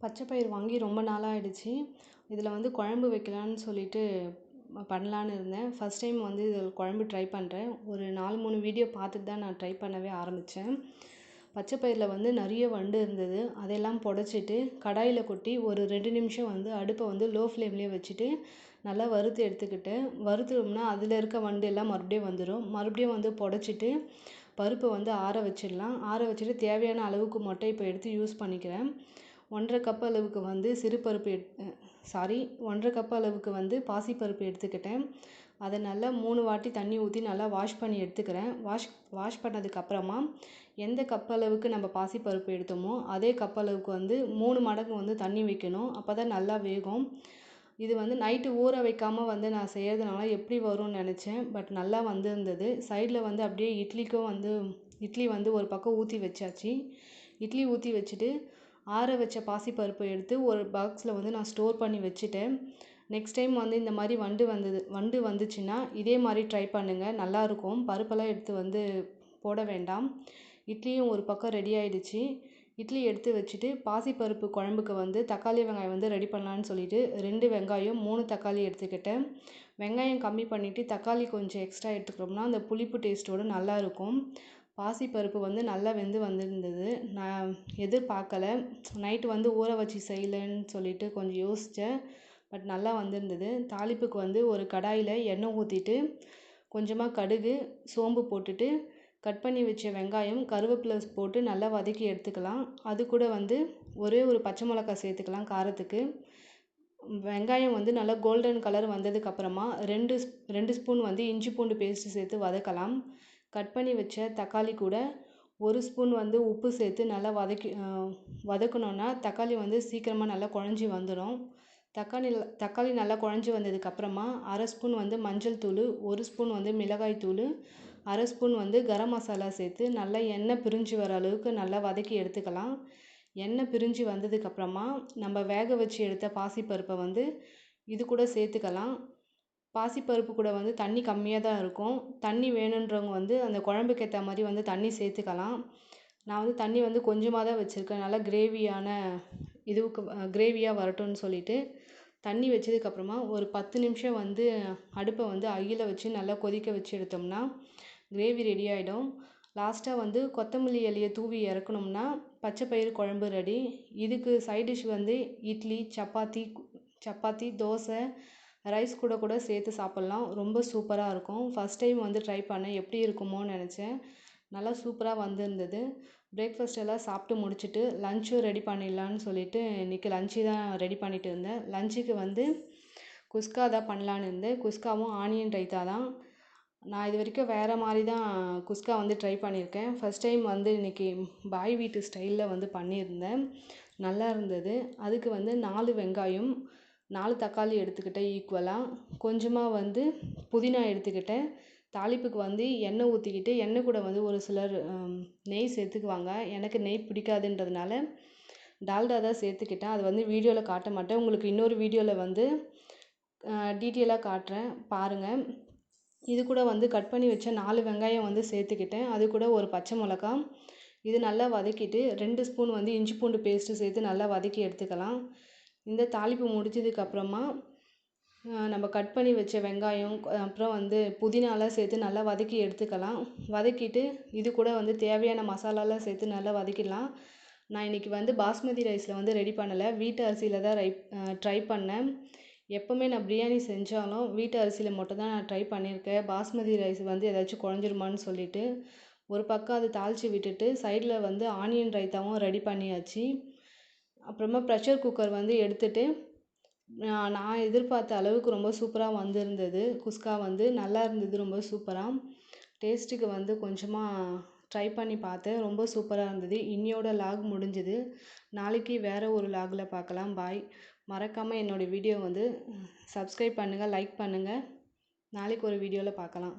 பச்சை பயிர் வாங்கி ரொம்ப நாளாகிடுச்சு. இதில் வந்து குழம்பு வைக்கலான்னு சொல்லிட்டு பண்ணலான்னு இருந்தேன். ஃபஸ்ட் டைம் வந்து இதில் குழம்பு ட்ரை பண்ணுறேன். ஒரு 4, 3 வீடியோ பார்த்துட்டு தான் நான் ட்ரை பண்ணவே ஆரம்பித்தேன். பச்சை பயிரில் வந்து நிறைய வண்டு இருந்தது. அதெல்லாம் புடச்சிட்டு கடாயில் கொட்டி ஒரு 2 நிமிஷம் வந்து அடுப்பை வந்து லோ ஃப்ளேம்லேயே வச்சுட்டு நல்லா வறுத்து எடுத்துக்கிட்டேன். வறுத்தோம்னா அதில் இருக்க வண்டு எல்லாம் மறுபடியும் வந்துடும். மறுபடியும் வந்து புடச்சிட்டு பருப்பை வந்து ஆற வச்சிடலாம். ஆற வச்சுட்டு தேவையான அளவுக்கு மட்டும் இப்போ எடுத்து யூஸ் பண்ணிக்கிறேன். 1½ கப் அளவுக்கு வந்து சிறுபருப்பு 1½ கப் அளவுக்கு வந்து பாசிப்பருப்பு எடுத்துக்கிட்டேன். அதை நல்லா 3 வாட்டி தண்ணி ஊற்றி நல்லா வாஷ் பண்ணி எடுத்துக்கிறேன். வாஷ் பண்ணதுக்கப்புறமா எந்த கப் அளவுக்கு நம்ம பாசிப்பருப்பு எடுத்தோமோ அதே கப் அளவுக்கு வந்து 3 மடங்கு வந்து தண்ணி வைக்கணும். அப்போ தான் நல்லா வேகும். இது வந்து நைட்டு ஊற வைக்காமல் வந்து நான் செய்கிறதுனால எப்படி வரும்னு நினச்சேன். பட் நல்லா வந்திருந்தது. சைடில் வந்து அப்படியே இட்லி வந்து ஒரு பக்கம் ஊற்றி வச்சாச்சு. இட்லி ஊற்றி வச்சுட்டு ஆற வச்ச பாசிப்பருப்பை எடுத்து ஒரு பாக்ஸில் வந்து நான் ஸ்டோர் பண்ணி வச்சுட்டேன். நெக்ஸ்ட் டைம் வந்து இந்த மாதிரி வண்டு வந்துச்சுன்னா இதே மாதிரி ட்ரை பண்ணுங்கள், நல்லாயிருக்கும். பருப்பெல்லாம் எடுத்து வந்து போட வேண்டாம். இட்லியும் ஒரு பக்கம் ரெடி ஆகிடுச்சு. இட்லி எடுத்து வச்சுட்டு பாசிப்பருப்பு குழம்புக்கு வந்து தக்காளி வெங்காயம் வந்து ரெடி பண்ணலான்னு சொல்லிட்டு 2 வெங்காயம் 3 தக்காளி எடுத்துக்கிட்டேன். வெங்காயம் கம்மி பண்ணிவிட்டு தக்காளி கொஞ்சம் எக்ஸ்ட்ரா எடுத்துக்கிட்டோம்னா அந்த புளிப்பு டேஸ்ட்டோடு நல்லாயிருக்கும். பாசிப்பருப்பு வந்து நல்லா வெந்து வந்திருந்தது. நான் எதிர்பார்க்கல. நைட்டு வந்து ஊற வச்சு செய்யலைன்னு சொல்லிட்டு கொஞ்சம் யோசித்தேன். பட் நல்லா வந்திருந்தது. தாளிப்புக்கு வந்து ஒரு கடாயில் எண்ணெய் ஊற்றிட்டு கொஞ்சமாக கடுகு, சோம்பு போட்டுட்டு கட் பண்ணி வச்ச வெங்காயம், கருவேப்பிலை போட்டு நல்லா வதக்கி எடுத்துக்கலாம். அது கூட வந்து ஒரே ஒரு பச்சை மிளகாய் சேர்த்துக்கலாம் காரத்துக்கு. வெங்காயம் வந்து நல்லா கோல்டன் கலர் வந்ததுக்கப்புறமா 2 ஸ்பூன் வந்து இஞ்சி பூண்டு பேஸ்ட்டு சேர்த்து வதக்கலாம். கட் பண்ணி வச்ச தக்காளி கூட 1 ஸ்பூன் வந்து உப்பு சேர்த்து நல்லா வதக்கணுன்னா தக்காளி வந்து சீக்கிரமாக நல்லா குழஞ்சி வந்துடும். தக்காளி நல்லா குழஞ்சி வந்ததுக்கப்புறமா 1/2 ஸ்பூன் வந்து மஞ்சள் தூள், 1 ஸ்பூன் வந்து மிளகாய் தூள், 1/2 ஸ்பூன் வந்து கரம் மசாலா சேர்த்து நல்லா எண்ணெய் பிரிஞ்சு வர அளவுக்கு நல்லா வதக்கி எடுத்துக்கலாம். எண்ணெய் பிரிஞ்சு வந்ததுக்கப்புறமா நம்ம வேக வச்சு எடுத்த பாசிப்பருப்பை வந்து இது கூட சேர்த்துக்கலாம். பாசிப்பருப்பு கூட வந்து தண்ணி கம்மியாக தான் இருக்கும். தண்ணி வேணுன்றவங்க வந்து அந்த குழம்புக்கு ஏற்ற மாதிரி வந்து தண்ணி சேர்த்துக்கலாம். நான் வந்து தண்ணி வந்து கொஞ்சமாக தான் வச்சுருக்கேன். நல்லா கிரேவியாக வரட்டும்னு சொல்லிட்டு தண்ணி வச்சதுக்கப்புறமா ஒரு 10 நிமிஷம் வந்து அடுப்பை வந்து ஹையில் வச்சு நல்லா கொதிக்க வச்சு எடுத்தோம்னா கிரேவி ரெடி ஆகிடும். லாஸ்ட்டாக வந்து கொத்தமல்லி இலையை தூவி இறக்கணும்னா பச்சை பயிறு குழம்பு ரெடி. இதுக்கு சைட் டிஷ் வந்து இட்லி, சப்பாத்தி, தோசை, ரைஸ் கூட சேர்த்து சாப்பிட்லாம். ரொம்ப சூப்பராக இருக்கும். ஃபஸ்ட் டைம் வந்து ட்ரை பண்ணேன், எப்படி இருக்குமோன்னு நினச்சேன். நல்லா சூப்பராக வந்திருந்தது. பிரேக்ஃபாஸ்ட் எல்லாம் சாப்பிட்டு முடிச்சுட்டு லஞ்சும் ரெடி பண்ணிடலான்னு சொல்லிட்டு இன்றைக்கி லஞ்சு தான் ரெடி பண்ணிட்டு இருந்தேன். லஞ்சுக்கு வந்து குஸ்கா தான் பண்ணலான்னு இருந்தேன். குஸ்காவும் ஆனியன் ரைத்தா தான். நான் இது வரைக்கும் வேறு மாதிரி தான் குஸ்கா வந்து ட்ரை பண்ணியிருக்கேன். ஃபஸ்ட் டைம் வந்து இன்றைக்கி பாய் வீட்டு ஸ்டைலில் வந்து பண்ணியிருந்தேன். நல்லா இருந்தது. அதுக்கு வந்து 4 வெங்காயம், 4 தக்காளி எடுத்துக்கிட்டேன் ஈக்குவலாக. கொஞ்சமாக வந்து புதினா எடுத்துக்கிட்டேன். தாளிப்புக்கு வந்து எண்ணெய் ஊற்றிக்கிட்டு எண்ணெய் கூட வந்து ஒரு சிலர் நெய் சேர்த்துக்குவாங்க. எனக்கு நெய் பிடிக்காதுன்றதுனால டால்டா தான் சேர்த்துக்கிட்டேன். அது வந்து வீடியோவில் காட்ட மாட்டேன். உங்களுக்கு இன்னொரு வீடியோவில் வந்து டீட்டெயிலாக காட்டுறேன், பாருங்கள். இது கூட வந்து கட் பண்ணி வச்ச 4 வெங்காயம் வந்து சேர்த்துக்கிட்டேன். அது கூட ஒரு பச்சை மிளகாய். இது நல்லா வதக்கிட்டு 2 ஸ்பூன் வந்து இஞ்சி பூண்டு பேஸ்ட்டு சேர்த்து நல்லா வதக்கி எடுத்துக்கலாம். இந்த தாளிப்பு முடிச்சதுக்கப்புறமா நம்ம கட் பண்ணி வச்ச வெங்காயம், அப்புறம் வந்து புதினாலாம் சேர்த்து நல்லா வதக்கி எடுத்துக்கலாம். வதக்கிட்டு இது கூட வந்து தேவையான மசாலாலாம் சேர்த்து நல்லா வதக்கிடலாம். நான் இன்றைக்கி வந்து பாஸ்மதி ரைஸில் வந்து ரெடி பண்ணலை, வீட்டு அரிசியில் தான் ட்ரை பண்ணேன். எப்போவுமே நான் பிரியாணி செஞ்சாலும் வீட்டு அரிசியில் மட்டும் தான் நான் ட்ரை பண்ணியிருக்கேன். பாஸ்மதி ரைஸ் வந்து ஏதாச்சும் குழஞ்சிருமான்னு சொல்லிட்டு ஒரு பக்கம் அது தாளித்து விட்டுட்டு சைடில் வந்து ஆனியன் ரைத்தாவும் ரெடி பண்ணியாச்சு. அப்புறமா ப்ரெஷர் குக்கர் வந்து எடுத்துகிட்டு நான் எதிர்பார்த்த அளவுக்கு ரொம்ப சூப்பராக வந்திருந்தது. குஸ்கா வந்து நல்லா இருந்தது, ரொம்ப சூப்பராக. டேஸ்ட்டுக்கு வந்து கொஞ்சமாக ட்ரை பண்ணி பார்த்தேன், ரொம்ப சூப்பராக இருந்தது. இன்னையோட லாக் முடிஞ்சுது. நாளைக்கு வேறு ஒரு லாகில் பார்க்கலாம். பாய். மறக்காமல் என்னோடய வீடியோ வந்து சப்ஸ்கிரைப் பண்ணுங்கள், லைக் பண்ணுங்கள். நாளைக்கு ஒரு வீடியோவில் பார்க்கலாம்.